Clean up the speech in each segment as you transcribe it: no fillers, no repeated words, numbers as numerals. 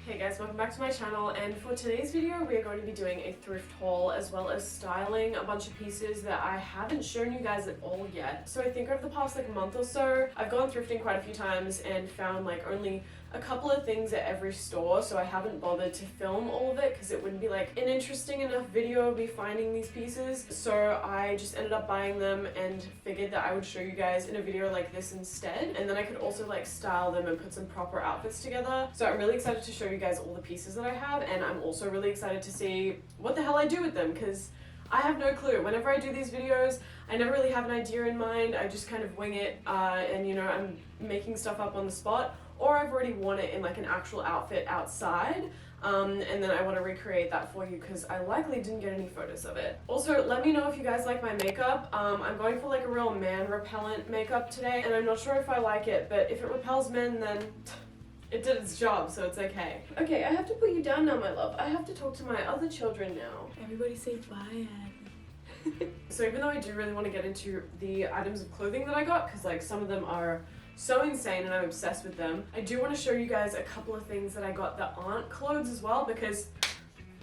Hey guys, welcome back to my channel, and for today's video we are going to be doing a thrift haul as well as styling a bunch of pieces that I haven't shown you guys at all yet. So I think over the past month or so I've gone thrifting quite a few times and found only a couple of things at every store, so I haven't bothered to film all of it because it wouldn't be an interesting enough video of me finding these pieces. So I just ended up buying them and figured that I would show you guys in a video like this instead, and then I could also style them and put some proper outfits together. So I'm really excited to show you guys all the pieces that I have, and I'm also really excited to see what the hell I do with them because I have no clue. Whenever I do these videos, I never really have an idea in mind. I just kind of wing it, and I'm making stuff up on the spot, or I've already worn it in an actual outfit outside, and then I want to recreate that for you because I likely didn't get any photos of it. Also, let me know if you guys like my makeup. I'm going for a real man repellent makeup today, and I'm not sure if I like it, but if it repels men, then it did its job, so it's okay. Okay, I have to put you down now, my love. I have to talk to my other children now. Everybody say bye, Abby. So even though I do really want to get into the items of clothing that I got, because some of them are so insane and I'm obsessed with them, I do want to show you guys a couple of things that I got that aren't clothes as well, because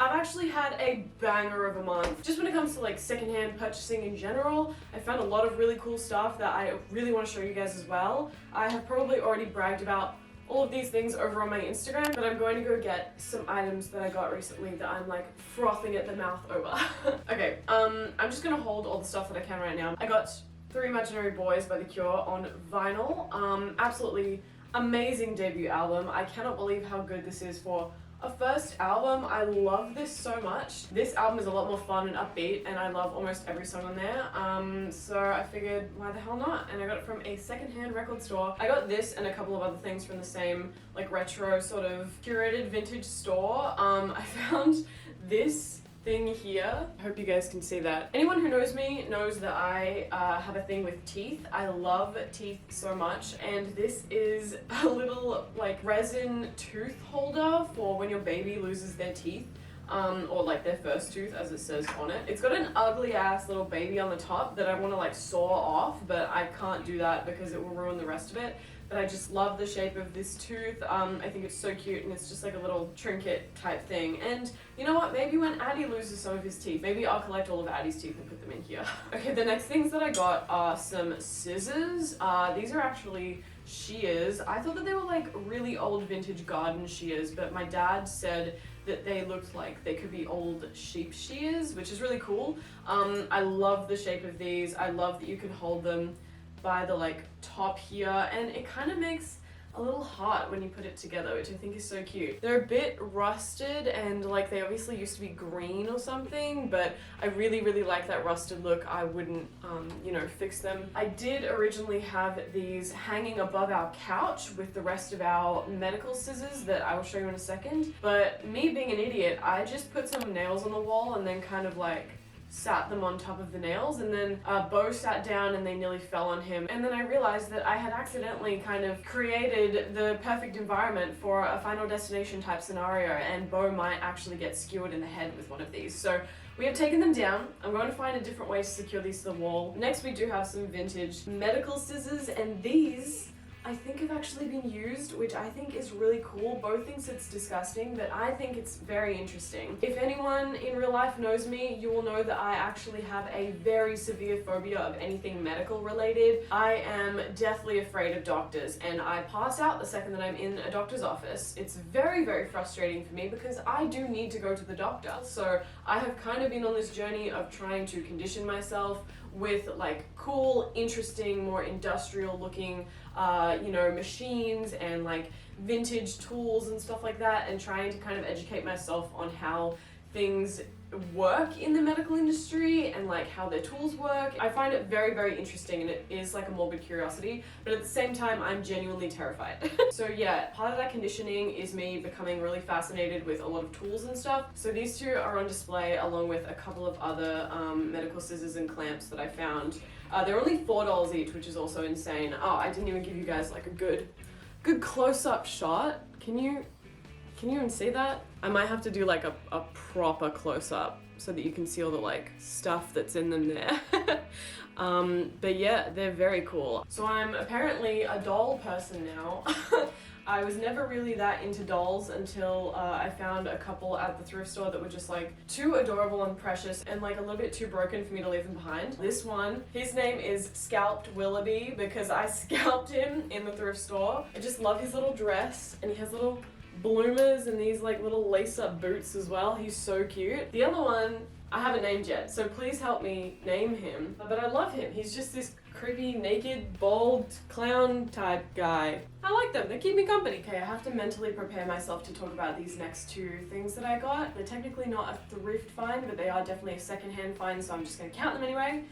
I've actually had a banger of a month. Just when it comes to secondhand purchasing in general, I found a lot of really cool stuff that I really want to show you guys as well. I have probably already bragged about all of these things over on my Instagram, but I'm going to go get some items that I got recently that I'm frothing at the mouth over. Okay, I'm just gonna hold all the stuff that I can right now. I got Three Imaginary Boys by The Cure on vinyl. Absolutely amazing debut album. I cannot believe how good this is for a first album. I love this so much. This album is a lot more fun and upbeat, and I love almost every song on there. So I figured, why the hell not? And I got it from a secondhand record store. I got this and a couple of other things from the same retro sort of curated vintage store. I found this thing here. I hope you guys can see that. Anyone who knows me knows that I have a thing with teeth. I love teeth so much, and this is a little resin tooth holder for when your baby loses their teeth. Or their first tooth, as it says on it. It's got an ugly ass little baby on the top that I want to saw off, but I can't do that because it will ruin the rest of it. But I just love the shape of this tooth. I think it's so cute, and it's just a little trinket type thing. And you know what? Maybe when Addie loses some of his teeth, maybe I'll collect all of Addie's teeth and put them in here. Okay, the next things that I got are some scissors. These are actually shears. I thought that they were really old vintage garden shears, but my dad said that they looked like they could be old sheep shears, which is really cool. I love the shape of these. I love that you can hold them by the top here, and it kind of makes a little heart when you put it together, which I think is so cute. They're a bit rusted, and they obviously used to be green or something, but I really like that rusted look. I wouldn't fix them. I did originally have these hanging above our couch with the rest of our medical scissors that I will show you in a second, but me being an idiot, I just put some nails on the wall and then kind of sat them on top of the nails, and then Bo sat down and they nearly fell on him, and then I realized that I had accidentally kind of created the perfect environment for a Final Destination type scenario, and Bo might actually get skewered in the head with one of these. So we have taken them down. I'm going to find a different way to secure these to the wall. Next, we do have some vintage medical scissors, and these I think have actually been used, which I think is really cool. Bo thinks it's disgusting, but I think it's very interesting. If anyone in real life knows me, you will know that I actually have a very severe phobia of anything medical related. I am deathly afraid of doctors, and I pass out the second that I'm in a doctor's office. It's very frustrating for me because I do need to go to the doctor. So I have kind of been on this journey of trying to condition myself with cool, interesting, more industrial looking machines and vintage tools and stuff like that, and trying to kind of educate myself on how things work in the medical industry and how their tools work. I find it very interesting, and it is a morbid curiosity, but at the same time I'm genuinely terrified. So yeah, part of that conditioning is me becoming really fascinated with a lot of tools and stuff. So these two are on display along with a couple of other medical scissors and clamps that I found. They're only $4 each, which is also insane. Oh, I didn't even give you guys a good close-up shot. Can you even see that? I might have to do a proper close-up so that you can see all the stuff that's in them there. But yeah, they're very cool. So I'm apparently a doll person now. I was never really that into dolls until I found a couple at the thrift store that were just like too adorable and precious and like a little bit too broken for me to leave them behind. This one, his name is Scalped Willoughby because I scalped him in the thrift store. I just love his little dress, and he has little bloomers and these like little lace-up boots as well. He's so cute. The other one I haven't named yet, so please help me name him. But I love him. He's just this creepy, naked, bald, clown type guy. I like them. They keep me company. Okay, I have to mentally prepare myself to talk about these next two things that I got. They're technically not a thrift find, but they are definitely a secondhand find, so I'm just going to count them anyway.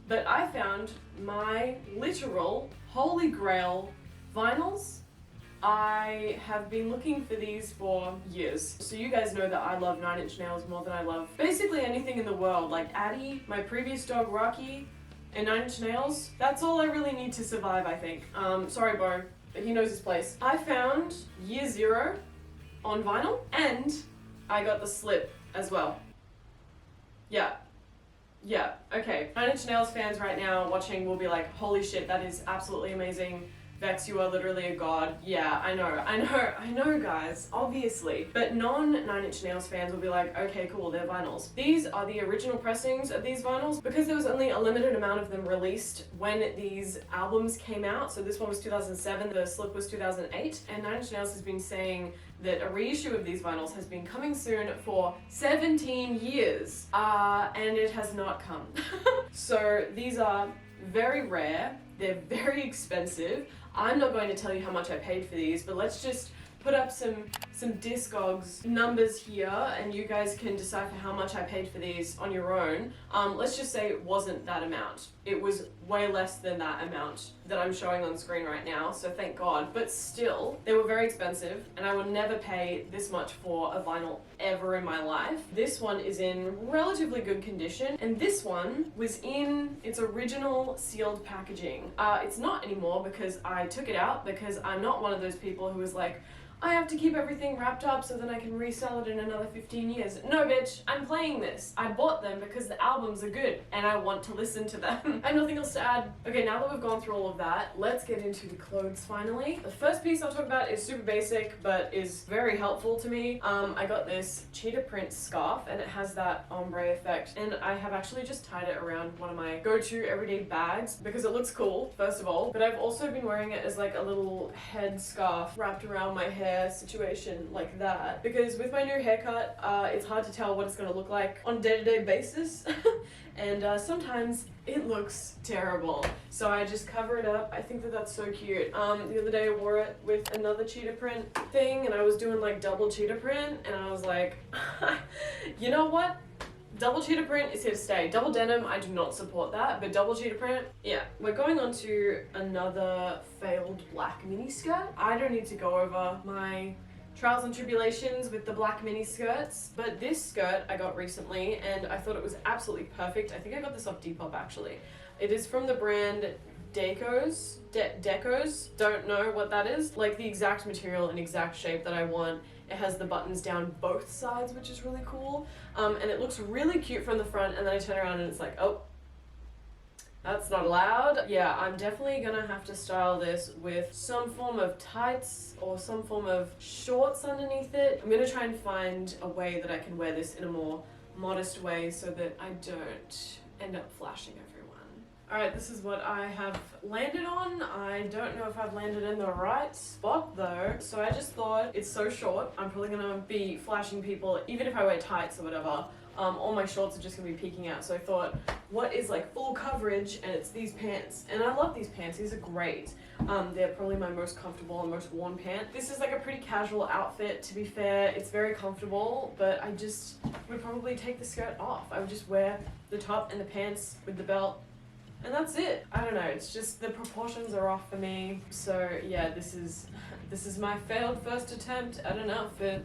But I found my literal holy grail vinyls. I have been looking for these for years. So you guys know that I love 9 Inch Nails more than I love basically anything in the world. Like Addie, my previous dog Rocky, and 9 Inch Nails. That's all I really need to survive, I think. Sorry Bo, but he knows his place. I found Year Zero on vinyl, and I got the slip as well. Yeah, okay. 9 Inch Nails fans right now watching will be like, holy shit, that is absolutely amazing. Vex, you are literally a god. Yeah, I know guys, obviously. But non-9 Inch Nails fans will be like, okay, cool, they're vinyls. These are the original pressings of these vinyls because there was only a limited amount of them released when these albums came out. So this one was 2007, the slip was 2008, and 9 Inch Nails has been saying that a reissue of these vinyls has been coming soon for 17 years, and it has not come. So these are very rare, they're very expensive. I'm not going to tell you how much I paid for these, but let's just put up some Discogs numbers here, and you guys can decipher how much I paid for these on your own. Let's just say it wasn't that amount. It was way less than that amount that I'm showing on screen right now, so thank God. But still, they were very expensive, and I will never pay this much for a vinyl ever in my life. This one is in relatively good condition, and this one was in its original sealed packaging. It's not anymore because I took it out because I'm not one of those people who is like, I have to keep everything wrapped up so then I can resell it in another 15 years. No, bitch, I'm playing this. I bought them because the albums are good and I want to listen to them. I have nothing else to add. Okay, now that we've gone through all of that, let's get into the clothes finally. The first piece I'll talk about is super basic, but is very helpful to me. I got this cheetah print scarf and it has that ombre effect. And I have actually just tied it around one of my go-to everyday bags because it looks cool, first of all. But I've also been wearing it as like a little head scarf wrapped around my hair situation like that, because with my new haircut it's hard to tell what it's going to look like on a day-to-day basis and sometimes it looks terrible, so I just cover it up. I think that that's so cute. The other day I wore it with another cheetah print thing and I was doing like double cheetah print and I was like you know what? Double cheetah print is here to stay. Double denim, I do not support that, but double cheetah print, yeah. We're going on to another failed black mini skirt. I don't need to go over my trials and tribulations with the black mini skirts, but this skirt I got recently and I thought it was absolutely perfect. I think I got this off Depop actually. It is from the brand Decos, don't know what that is. Like the exact material and exact shape that I want. It has the buttons down both sides, which is really cool. And it looks really cute from the front, and then I turn around and it's like, oh, that's not allowed. Yeah, I'm definitely gonna have to style this with some form of tights or some form of shorts underneath it. I'm gonna try and find a way that I can wear this in a more modest way so that I don't end up flashing everyone. Alright, this is what I have landed on. I don't know if I've landed in the right spot though, so I just thought it's so short, I'm probably gonna be flashing people even if I wear tights or whatever. All my shorts are just gonna be peeking out, so I thought, what is like full coverage? And it's these pants, and I love these pants. These are great. They're probably my most comfortable and most worn pant. This is like a pretty casual outfit, to be fair. It's very comfortable, but I just would probably take the skirt off. I would just wear the top and the pants with the belt, and that's it. I don't know, it's just the proportions are off for me. So yeah, this is my failed first attempt at an outfit.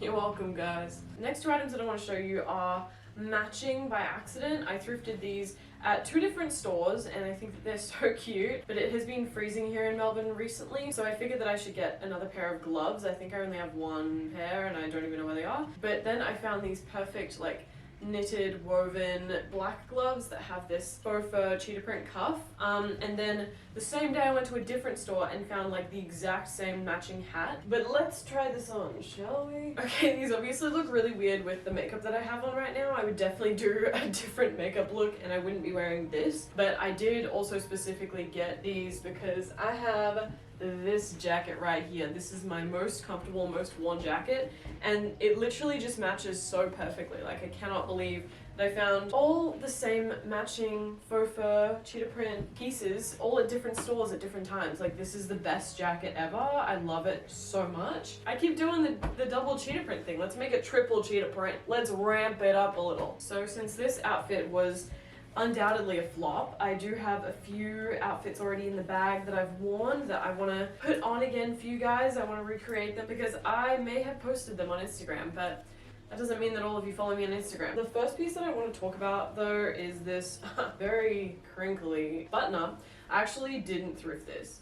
You're welcome, guys. Next two items that I want to show you are matching by accident. I thrifted these at two different stores and I think that they're so cute, but it has been freezing here in Melbourne recently, so I figured that I should get another pair of gloves. I think I only have one pair and I don't even know where they are. But then I found these perfect like knitted woven black gloves that have this faux fur cheetah print cuff. And then the same day I went to a different store and found like the exact same matching hat. But let's try this on, shall we? Okay, these obviously look really weird with the makeup that I have on right now. I would definitely do a different makeup look and I wouldn't be wearing this. But I did also specifically get these because I have this jacket right here. This is my most comfortable, most worn jacket, and it literally just matches so perfectly. Like, I cannot believe that I found all the same matching faux fur cheetah print pieces all at different stores at different times. Like, this is the best jacket ever. I love it so much. I keep doing the double cheetah print thing. Let's make it triple cheetah print. Let's ramp it up a little. So since this outfit was undoubtedly a flop, I do have a few outfits already in the bag that I've worn that I want to put on again for you guys. I want to recreate them because I may have posted them on Instagram, but that doesn't mean that all of you follow me on Instagram. The first piece that I want to talk about though is this very crinkly button up. I actually didn't thrift this,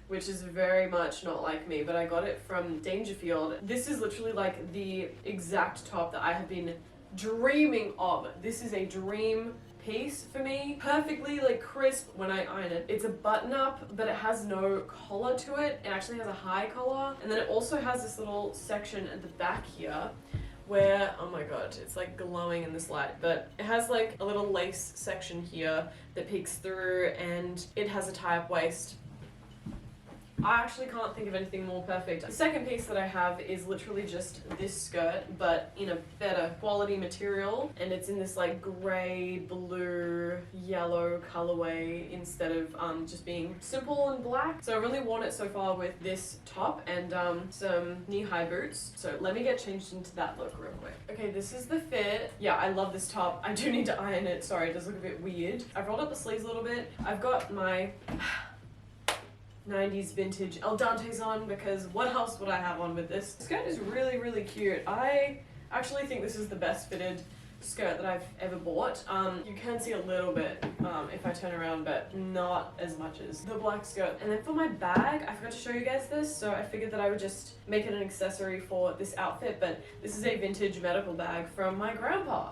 which is very much not like me, but I got it from Dangerfield. This is literally like the exact top that I have been dreaming of. This is a dream piece for me, perfectly like crisp when I iron it. It's a button up, but it has no collar to it. It actually has a high collar, and then it also has this little section at the back here where, oh my god, it's like glowing in this light, but it has like a little lace section here that peeks through, and it has a tie-up waist. I actually can't think of anything more perfect. The second piece that I have is literally just this skirt, but in a better quality material, and it's in this like grey, blue, yellow colorway instead of just being simple and black. So I really worn it so far with this top and some knee-high boots. So let me get changed into that look real quick. Okay, this is the fit. Yeah, I love this top. I do need to iron it. Sorry, it does look a bit weird. I've rolled up the sleeves a little bit. I've got my 90s vintage El Dantes on because what else would I have on with this? This skirt is really, really cute. I actually think this is the best fitted skirt that I've ever bought. You can see a little bit if I turn around, but not as much as the black skirt. And then for my bag, I forgot to show you guys this, so I figured that I would just make it an accessory for this outfit, but this is a vintage medical bag from my grandpa.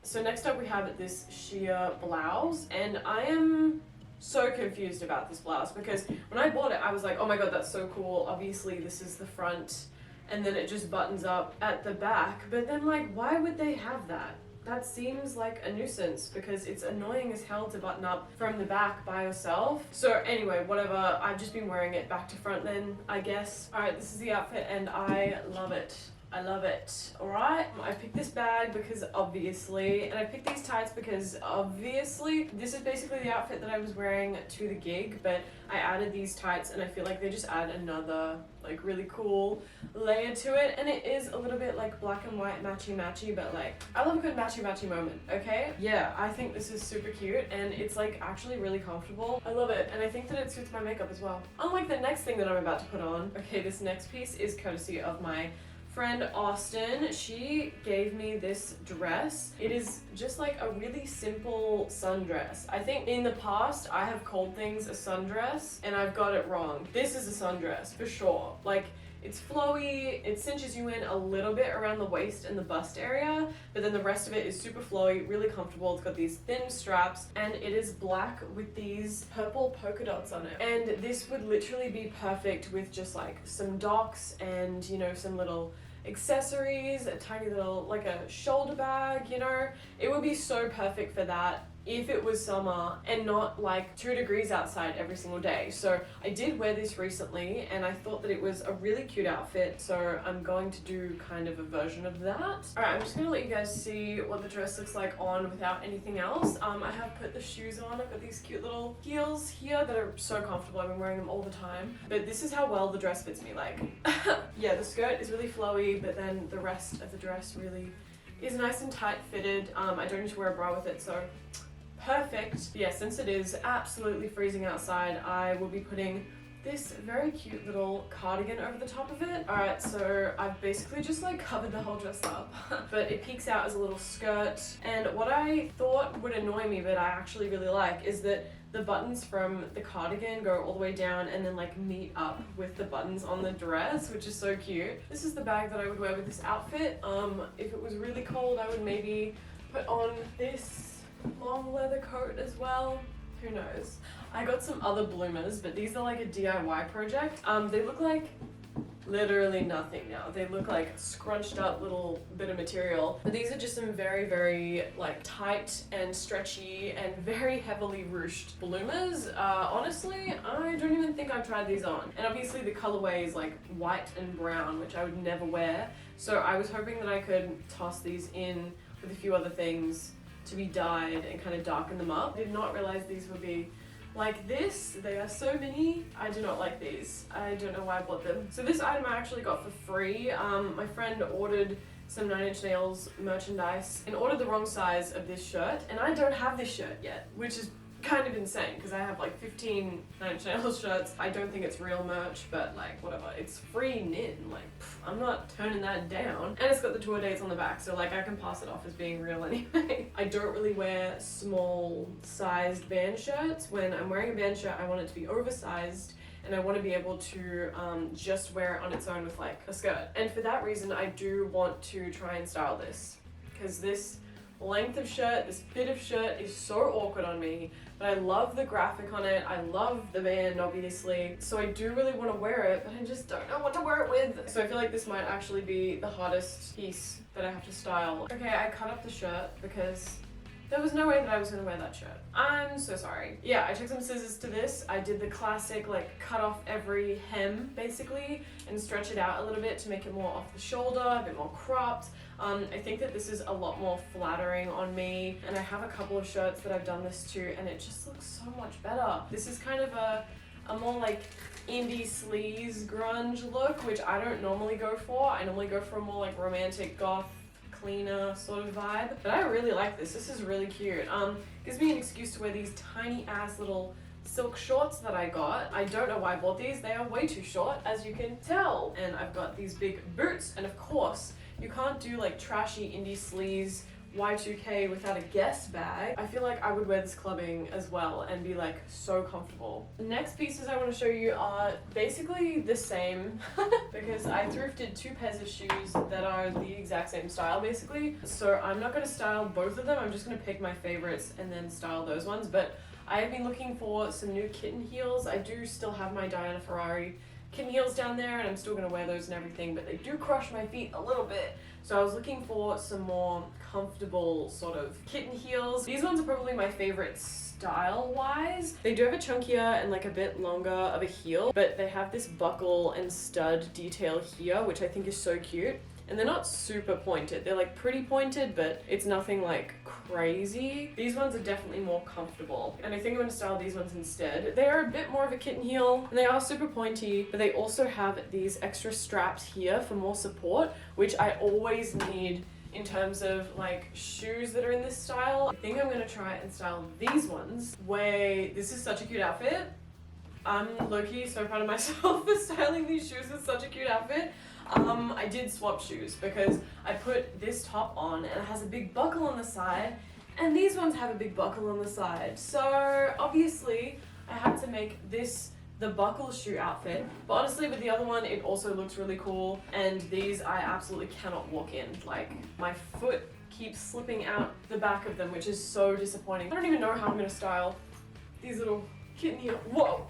So next up we have this sheer blouse, and I am so confused about this blouse because when I bought it I was like, oh my god, that's so cool. Obviously this is the front and then it just buttons up at the back, but then like, why would they have that? That seems like a nuisance because it's annoying as hell to button up from the back by yourself. So anyway, whatever, I've just been wearing it back to front then, I guess. Alright, this is the outfit and I love it. I love it. Alright, I picked this bag because obviously, and I picked these tights because obviously, this is basically the outfit that I was wearing to the gig, but I added these tights and I feel like they just add another like really cool layer to it, and it is a little bit like black and white matchy, but like, I love a good matchy moment, okay? Yeah, I think this is super cute and it's like actually really comfortable. I love it, and I think that it suits my makeup as well. Unlike the next thing that I'm about to put on. Okay, this next piece is courtesy of my friend Austin. She gave me this dress. It is just like a really simple sundress. I think in the past I have called things a sundress and I've got it wrong. This is a sundress for sure. Like, it's flowy, it cinches you in a little bit around the waist and the bust area, but then the rest of it is super flowy, really comfortable. It's got these thin straps and it is black with these purple polka dots on it. And this would literally be perfect with just like some docks and, you know, some little accessories, a tiny little, like a shoulder bag, you know. It would be so perfect for that if it was summer and not like 2 degrees outside every single day. So I did wear this recently and I thought that it was a really cute outfit, so I'm going to do kind of a version of that. Alright, I'm just gonna let you guys see what the dress looks like on without anything else. I have put the shoes on. I've got these cute little heels here that are so comfortable. I've been wearing them all the time, but this is how well the dress fits me. Like, yeah, the skirt is really flowy, but then the rest of the dress really is nice and tight fitted. I don't need to wear a bra with it, so perfect. Yeah, since it is absolutely freezing outside, I will be putting this very cute little cardigan over the top of it. Alright, so I've basically just like covered the whole dress up, but it peeks out as a little skirt. And what I thought would annoy me, but I actually really like, is that the buttons from the cardigan go all the way down and then like meet up with the buttons on the dress, which is so cute. This is the bag that I would wear with this outfit. If it was really cold, I would maybe put on this long leather coat as well. Who knows? I got some other bloomers, but these are like a DIY project. They look like literally nothing now. They look like scrunched up little bit of material. But these are just some very, very like tight and stretchy and very heavily ruched bloomers. Honestly, I don't even think I've tried these on. And obviously the colorway is like white and brown, which I would never wear. So I was hoping that I could toss these in with a few other things to be dyed and kind of darken them up. I did not realize these would be like this. They are so mini. I do not like these. I don't know why I bought them. So this item I actually got for free. My friend ordered some 9 Inch Nails merchandise and ordered the wrong size of this shirt, and I don't have this shirt yet, which is kind of insane because I have like 15 9 Inch Nails shirts. I don't think it's real merch, but like whatever, it's free knit, like I'm not turning that down. And it's got the tour dates on the back, so like I can pass it off as being real anyway. I don't really wear small sized band shirts. When I'm wearing a band shirt, I want it to be oversized, and I want to be able to just wear it on its own with like a skirt. And for that reason, I do want to try and style this, because this length of shirt, this bit of shirt is so awkward on me, but I love the graphic on it. I love the band, obviously. So I do really want to wear it, but I just don't know what to wear it with. So I feel like this might actually be the hardest piece that I have to style. Okay, I cut up the shirt because there was no way that I was gonna wear that shirt. I'm so sorry. Yeah, I took some scissors to this. I did the classic, like, cut off every hem, basically, and stretch it out a little bit to make it more off the shoulder, a bit more cropped. I think that this is a lot more flattering on me, and I have a couple of shirts that I've done this to, and it just looks so much better. This is kind of a more, like, indie sleaze grunge look, which I don't normally go for. I normally go for a more, like, romantic goth, cleaner sort of vibe, but I really like this. This is really cute. Gives me an excuse to wear these tiny ass little silk shorts that I got. I don't know why I bought these. They are way too short, as you can tell. And I've got these big boots, and of course you can't do like trashy indie sleaze Y2K without a Guess bag. I feel like I would wear this clubbing as well and be like so comfortable. The next pieces I want to show you are basically the same because I thrifted 2 pairs of shoes that are the exact same style basically. So I'm not going to style both of them. I'm just going to pick my favorites and then style those ones. But I have been looking for some new Kitten heels. I do still have my Diana Ferrari Kitten heels down there, and I'm still going to wear those and everything, but they do crush my feet a little bit. So I was looking for some more comfortable sort of Kitten heels. These ones are probably my favorite style-wise. They do have a chunkier and like a bit longer of a heel, but they have this buckle and stud detail here, which I think is so cute. And they're not super pointed. They're like pretty pointed, but it's nothing like crazy. These ones are definitely more comfortable, and I think I'm going to style these ones instead. They are a bit more of a kitten heel, and they are super pointy, but they also have these extra straps here for more support, which I always need in terms of like shoes that are in this style. I think I'm going to try and style these ones. Wait, this is such a cute outfit. I'm low-key so proud of myself for styling these shoes. It's such a cute outfit. I did swap shoes because I put this top on and it has a big buckle on the side, and these ones have a big buckle on the side. So obviously I had to make this the buckle shoe outfit, but honestly with the other one it also looks really cool, and these I absolutely cannot walk in. Like my foot keeps slipping out the back of them, which is so disappointing. I don't even know how I'm gonna style these little kitten heels. Whoa!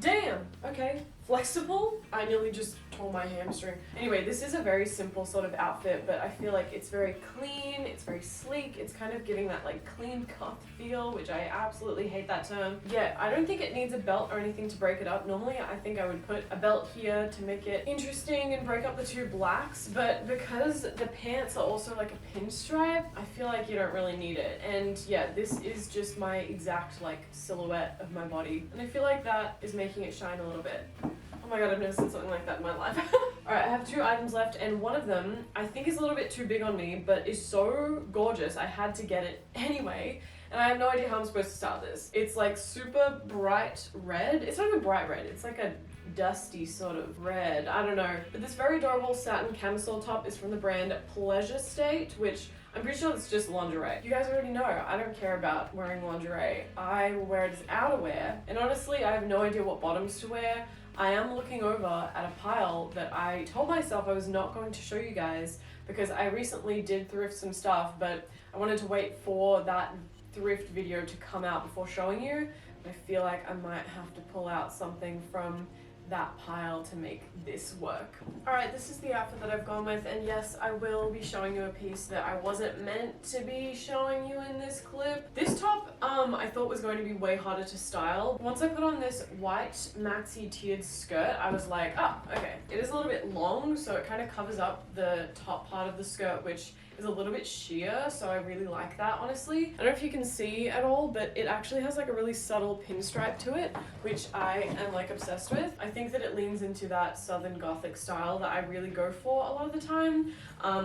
Damn! Okay. Flexible? I nearly just tore my hamstring. Anyway, this is a very simple sort of outfit, but I feel like it's very clean, it's very sleek, it's kind of giving that like clean cut feel, which I absolutely hate that term. Yeah, I don't think it needs a belt or anything to break it up. Normally I think I would put a belt here to make it interesting and break up the 2 blacks, but because the pants are also like a pinstripe, I feel like you don't really need it. And yeah, this is just my exact like silhouette of my body, and I feel like that is making it shine a little bit. Oh my god, I've never seen something like that in my life. Alright, I have 2 items left, and one of them I think is a little bit too big on me, but is so gorgeous I had to get it anyway. and I have no idea how I'm supposed to style this. It's like super bright red. It's not even bright red, it's like a dusty sort of red. I don't know. But this very adorable satin camisole top is from the brand Pleasure State, which I'm pretty sure it's just lingerie. You guys already know, I don't care about wearing lingerie. I will wear it as outerwear, and honestly, I have no idea what bottoms to wear. I am looking over at a pile that I told myself I was not going to show you guys because I recently did thrift some stuff, but I wanted to wait for that thrift video to come out before showing you. I feel like I might have to pull out something from that pile to make this work. Alright, this is the outfit that I've gone with, and yes, I will be showing you a piece that I wasn't meant to be showing you in this clip. This top, I thought was going to be way harder to style. Once I put on this white maxi tiered skirt, I was like, oh, okay. It is a little bit long, so it kind of covers up the top part of the skirt, which is a little bit sheer, so I really like that, honestly. I don't know if you can see at all, but it actually has like a really subtle pinstripe to it, which I am like obsessed with. I think that it leans into that Southern Gothic style that I really go for a lot of the time.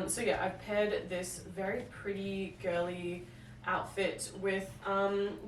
So yeah, I've paired this very pretty girly outfit with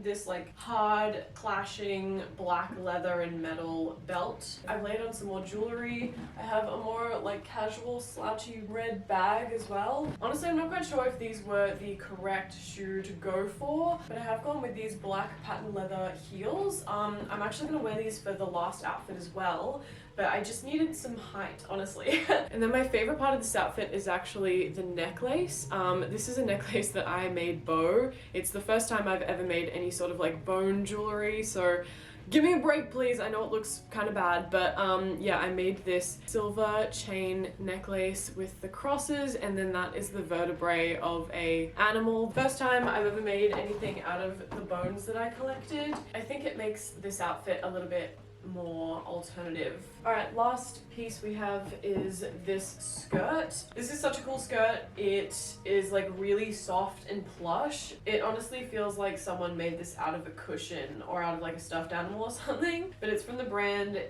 this like hard clashing black leather and metal belt. I've laid on some more jewelry. I have a more like casual slouchy red bag as well. Honestly, I'm not quite sure if these were the correct shoe to go for, but I have gone with these black patent leather heels. I'm actually gonna wear these for the last outfit as well, but I just needed some height, honestly. And then my favorite part of this outfit is actually the necklace. This is a necklace that I made bow. It's the first time I've ever made any sort of like bone jewelry, so give me a break, please. I know it looks kind of bad, but yeah, I made this silver chain necklace with the crosses, and then that is the vertebrae of a animal. First time I've ever made anything out of the bones that I collected. I think it makes this outfit a little bit more alternative. Alright, last piece we have is this skirt. This is such a cool skirt. It is like really soft and plush. It honestly feels like someone made this out of a cushion or out of like a stuffed animal or something, but it's from the brand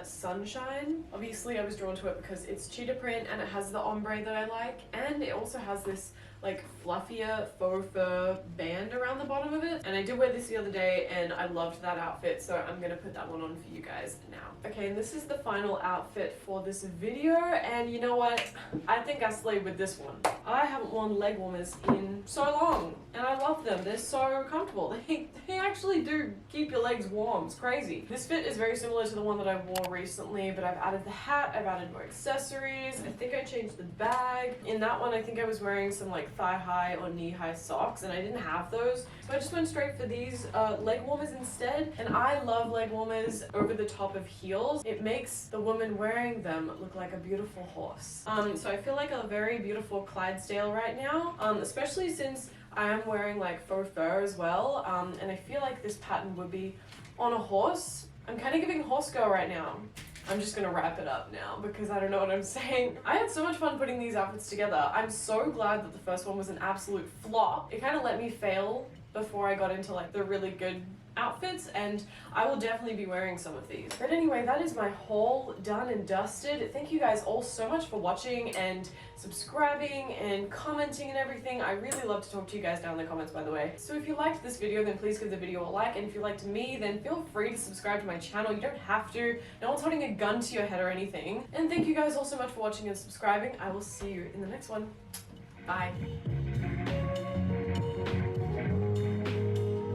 Sunshine. Obviously I was drawn to it because it's cheetah print and it has the ombre that I like, and it also has this like fluffier faux fur band around the bottom of it. And I did wear this the other day and I loved that outfit, so I'm gonna put that one on for you guys now. Okay, and this is the final outfit for this video, and you know what? I think I slayed with this one. I haven't worn leg warmers in so long, and I love them. They're so comfortable. They actually do keep your legs warm. It's crazy. This fit is very similar to the one that I wore recently, but I've added the hat, I've added more accessories. I think I changed the bag. In that one, I think I was wearing some like thigh-high or knee-high socks, and I didn't have those, so I just went straight for these leg warmers instead. And I love leg warmers over the top of heels. It makes the woman wearing them look like a beautiful horse. So I feel like a very beautiful Clydesdale right now, especially since I am wearing like faux fur as well, and I feel like this pattern would be on a horse. I'm kind of giving horse girl right now. I'm just gonna wrap it up now because I don't know what I'm saying. I had so much fun putting these outfits together. I'm so glad that the first one was an absolute flop. It kind of let me fail before I got into like the really good outfits, and I will definitely be wearing some of these. But anyway, that is my haul done and dusted. Thank you guys all so much for watching and subscribing and commenting and everything. I really love to talk to you guys down in the comments, by the way. So if you liked this video, then please give the video a like, and if you liked me, then feel free to subscribe to my channel. You don't have to. No one's holding a gun to your head or anything. And thank you guys all so much for watching and subscribing. I will see you in the next one. Bye.